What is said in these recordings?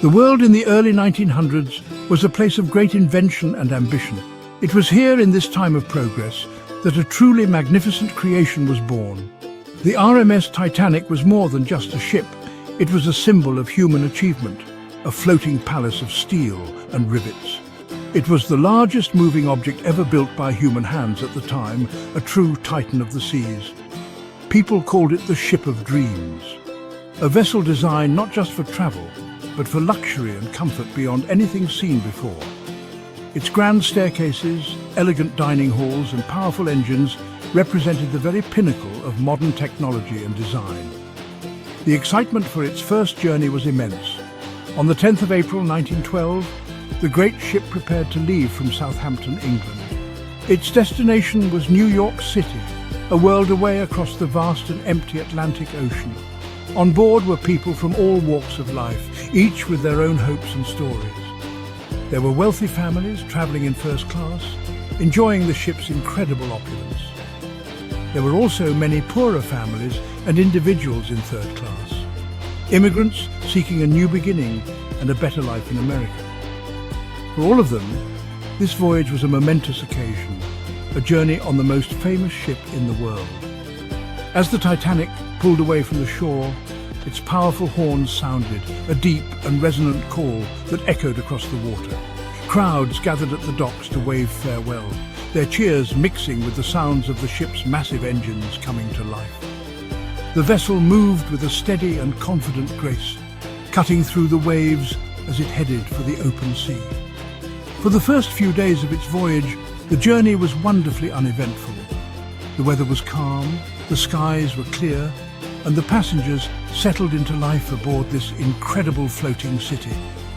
The world in the early 1900s was a place of great invention and ambition. It was here in this time of progress that a truly magnificent creation was born. The RMS Titanic was more than just a ship. It was a symbol of human achievement, a floating palace of steel and rivets. It was the largest moving object ever built by human hands at the time, a true titan of the seas. People called it the Ship of Dreams, a vessel designed not just for travel, but for luxury and comfort beyond anything seen before. Its grand staircases, elegant dining halls and powerful engines represented the very pinnacle of modern technology and design. The excitement for its first journey was immense. On the 10th of April 1912, the great ship prepared to leave from Southampton, England. Its destination was New York City, a world away across the vast and empty Atlantic Ocean. On board were people from all walks of life, each with their own hopes and stories. There were wealthy families travelling in first class, enjoying the ship's incredible opulence. There were also many poorer families and individuals in third class, immigrants seeking a new beginning and a better life in America. For all of them, this voyage was a momentous occasion, a journey on the most famous ship in the world. As the Titanic pulled away from the shore, its powerful horns sounded, a deep and resonant call that echoed across the water. Crowds gathered at the docks to wave farewell, their cheers mixing with the sounds of the ship's massive engines coming to life. The vessel moved with a steady and confident grace, cutting through the waves as it headed for the open sea. For the first few days of its voyage, the journey was wonderfully uneventful. The weather was calm, the skies were clear, and the passengers settled into life aboard this incredible floating city,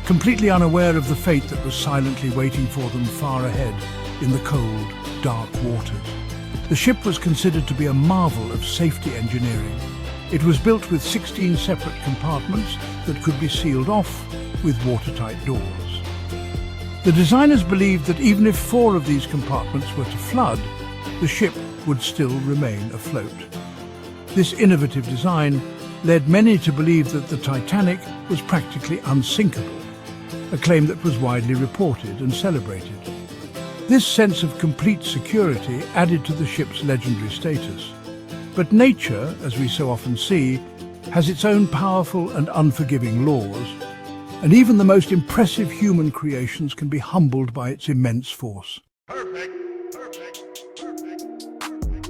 completely unaware of the fate that was silently waiting for them far ahead in the cold, dark waters. The ship was considered to be a marvel of safety engineering. It was built with 16 separate compartments that could be sealed off with watertight doors. The designers believed that even if 4 of these compartments were to flood, the ship would still remain afloat. This innovative design led many to believe that the Titanic was practically unsinkable, a claim that was widely reported and celebrated. This sense of complete security added to the ship's legendary status. But nature, as we so often see, has its own powerful and unforgiving laws, and even the most impressive human creations can be humbled by its immense force.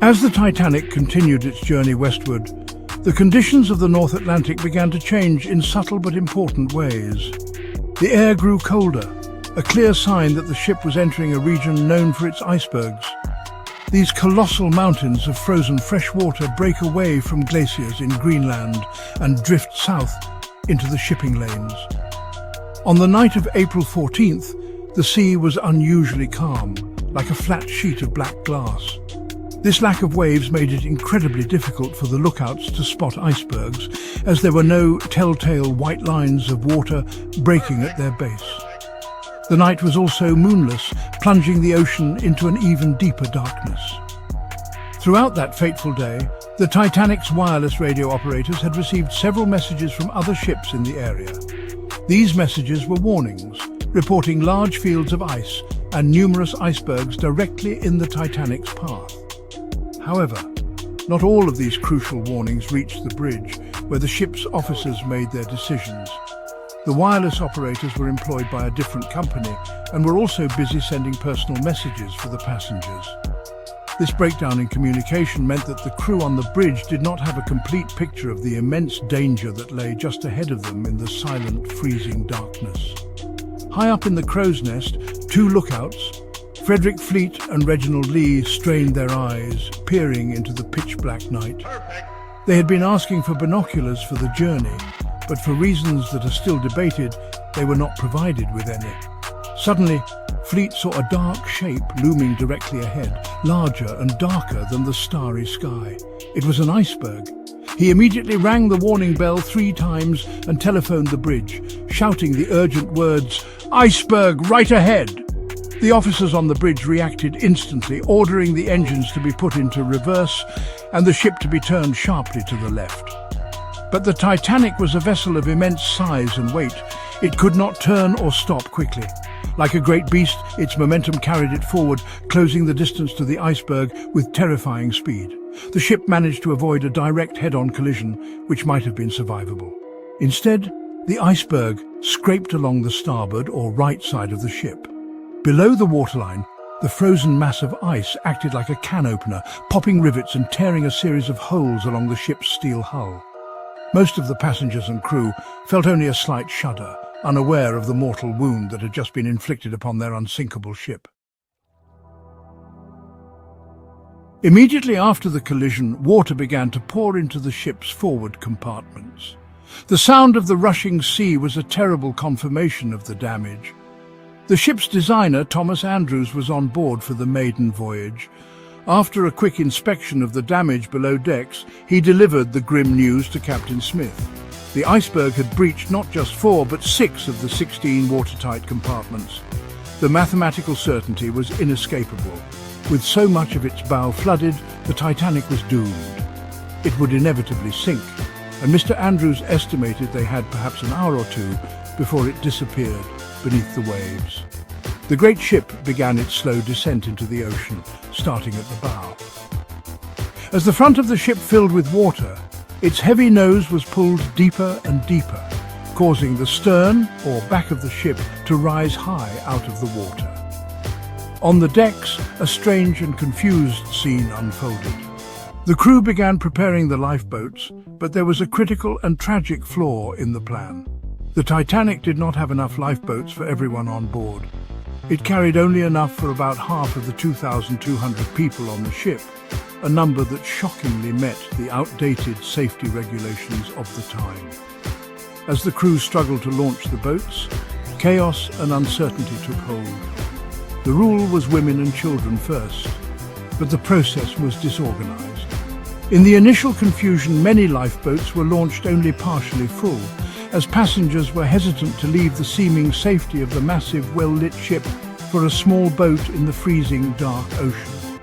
As the Titanic continued its journey westward, the conditions of the North Atlantic began to change in subtle but important ways. The air grew colder, a clear sign that the ship was entering a region known for its icebergs. These colossal mountains of frozen fresh water break away from glaciers in Greenland and drift south into the shipping lanes. On the night of April 14th, the sea was unusually calm, like a flat sheet of black glass. This lack of waves made it incredibly difficult for the lookouts to spot icebergs, as there were no telltale white lines of water breaking at their base. The night was also moonless, plunging the ocean into an even deeper darkness. Throughout that fateful day, the Titanic's wireless radio operators had received several messages from other ships in the area. These messages were warnings, reporting large fields of ice and numerous icebergs directly in the Titanic's path. However, not all of these crucial warnings reached the bridge, where the ship's officers made their decisions. The wireless operators were employed by a different company and were also busy sending personal messages for the passengers. This breakdown in communication meant that the crew on the bridge did not have a complete picture of the immense danger that lay just ahead of them in the silent, freezing darkness. High up in the crow's nest, 2 lookouts, Frederick Fleet and Reginald Lee, strained their eyes, peering into the pitch-black night. They had been asking for binoculars for the journey, but for reasons that are still debated, they were not provided with any. Suddenly, Fleet saw a dark shape looming directly ahead, larger and darker than the starry sky. It was an iceberg. He immediately rang the warning bell 3 times and telephoned the bridge, shouting the urgent words, "Iceberg, right ahead!" The officers on the bridge reacted instantly, ordering the engines to be put into reverse and the ship to be turned sharply to the left. But the Titanic was a vessel of immense size and weight. It could not turn or stop quickly. Like a great beast, its momentum carried it forward, closing the distance to the iceberg with terrifying speed. The ship managed to avoid a direct head-on collision, which might have been survivable. Instead, the iceberg scraped along the starboard or right side of the ship. Below the waterline, the frozen mass of ice acted like a can opener, popping rivets and tearing a series of holes along the ship's steel hull. Most of the passengers and crew felt only a slight shudder, unaware of the mortal wound that had just been inflicted upon their unsinkable ship. Immediately after the collision, water began to pour into the ship's forward compartments. The sound of the rushing sea was a terrible confirmation of the damage. The ship's designer, Thomas Andrews, was on board for the maiden voyage. After a quick inspection of the damage below decks, he delivered the grim news to Captain Smith. The iceberg had breached not just 4 but 6 of the 16 watertight compartments. The mathematical certainty was inescapable. With so much of its bow flooded, the Titanic was doomed. It would inevitably sink, and Mr. Andrews estimated they had perhaps an hour or 2 before it disappeared beneath the waves. The great ship began its slow descent into the ocean, starting at the bow. As the front of the ship filled with water, its heavy nose was pulled deeper and deeper, causing the stern, or back of the ship, to rise high out of the water. On the decks, a strange and confused scene unfolded. The crew began preparing the lifeboats, but there was a critical and tragic flaw in the plan. The Titanic did not have enough lifeboats for everyone on board. It carried only enough for about half of the 2,200 people on the ship, a number that shockingly met the outdated safety regulations of the time. As the crew struggled to launch the boats, chaos and uncertainty took hold. The rule was women and children first, but the process was disorganized. In the initial confusion, many lifeboats were launched only partially full, as passengers were hesitant to leave the seeming safety of the massive, well-lit ship for a small boat in the freezing, dark ocean.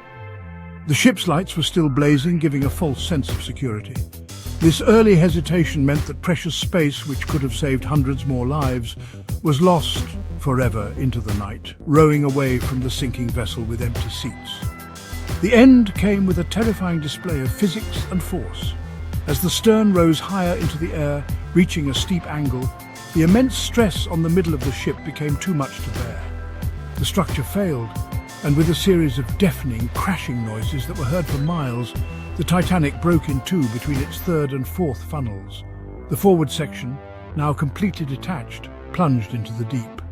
The ship's lights were still blazing, giving a false sense of security. This early hesitation meant that precious space, which could have saved hundreds more lives, was lost forever into the night, rowing away from the sinking vessel with empty seats. The end came with a terrifying display of physics and force. As the stern rose higher into the air, reaching a steep angle, the immense stress on the middle of the ship became too much to bear. The structure failed, and with a series of deafening, crashing noises that were heard for miles, the Titanic broke in 2 between its 3rd and 4th funnels. The forward section, now completely detached, plunged into the deep.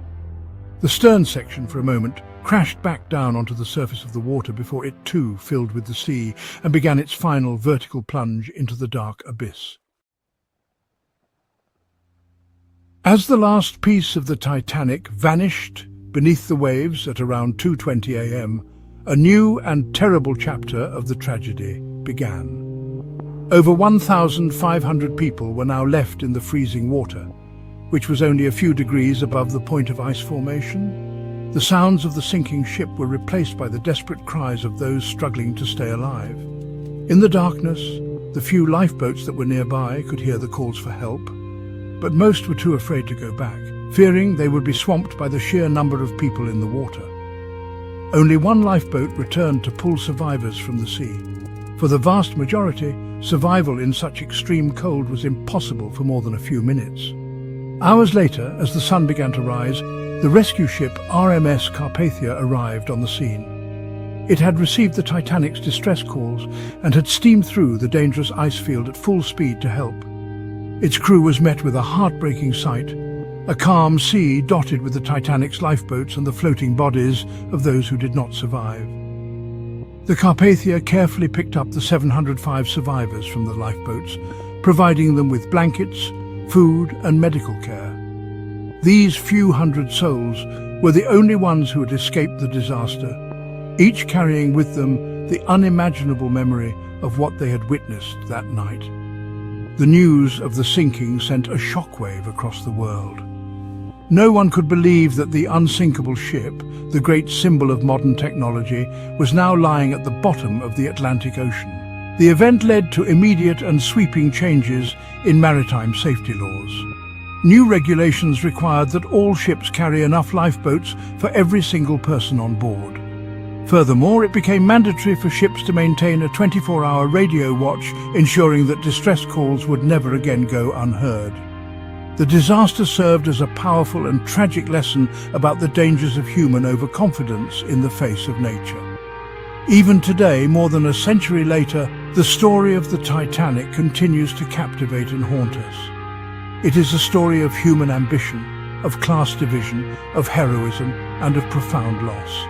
The stern section, for a moment, crashed back down onto the surface of the water before it too filled with the sea and began its final vertical plunge into the dark abyss. As the last piece of the Titanic vanished beneath the waves at around 2:20 a.m., a new and terrible chapter of the tragedy began. Over 1,500 people were now left in the freezing water, which was only a few degrees above the point of ice formation. The sounds of the sinking ship were replaced by the desperate cries of those struggling to stay alive. In the darkness, the few lifeboats that were nearby could hear the calls for help, but most were too afraid to go back, fearing they would be swamped by the sheer number of people in the water. Only one lifeboat returned to pull survivors from the sea. For the vast majority, survival in such extreme cold was impossible for more than a few minutes. Hours later, as the sun began to rise, the rescue ship RMS Carpathia arrived on the scene. It had received the Titanic's distress calls and had steamed through the dangerous ice field at full speed to help. Its crew was met with a heartbreaking sight, a calm sea dotted with the Titanic's lifeboats and the floating bodies of those who did not survive. The Carpathia carefully picked up the 705 survivors from the lifeboats, providing them with blankets, food and medical care. These few hundred souls were the only ones who had escaped the disaster, each carrying with them the unimaginable memory of what they had witnessed that night. The news of the sinking sent a shockwave across the world. No one could believe that the unsinkable ship, the great symbol of modern technology, was now lying at the bottom of the Atlantic Ocean. The event led to immediate and sweeping changes in maritime safety laws. New regulations required that all ships carry enough lifeboats for every single person on board. Furthermore, it became mandatory for ships to maintain a 24-hour radio watch, ensuring that distress calls would never again go unheard. The disaster served as a powerful and tragic lesson about the dangers of human overconfidence in the face of nature. Even today, more than a century later, the story of the Titanic continues to captivate and haunt us. It is a story of human ambition, of class division, of heroism, and of profound loss.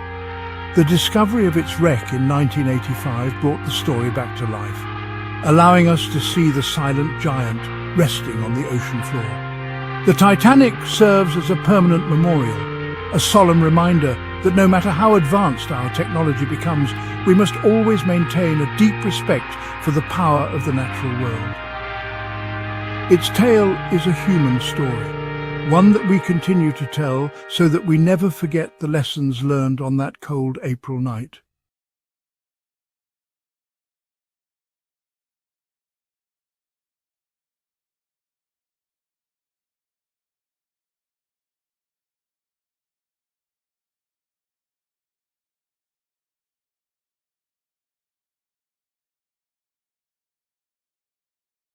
The discovery of its wreck in 1985 brought the story back to life, allowing us to see the silent giant resting on the ocean floor. The Titanic serves as a permanent memorial, a solemn reminder that no matter how advanced our technology becomes, we must always maintain a deep respect for the power of the natural world. Its tale is a human story, one that we continue to tell so that we never forget the lessons learned on that cold April night.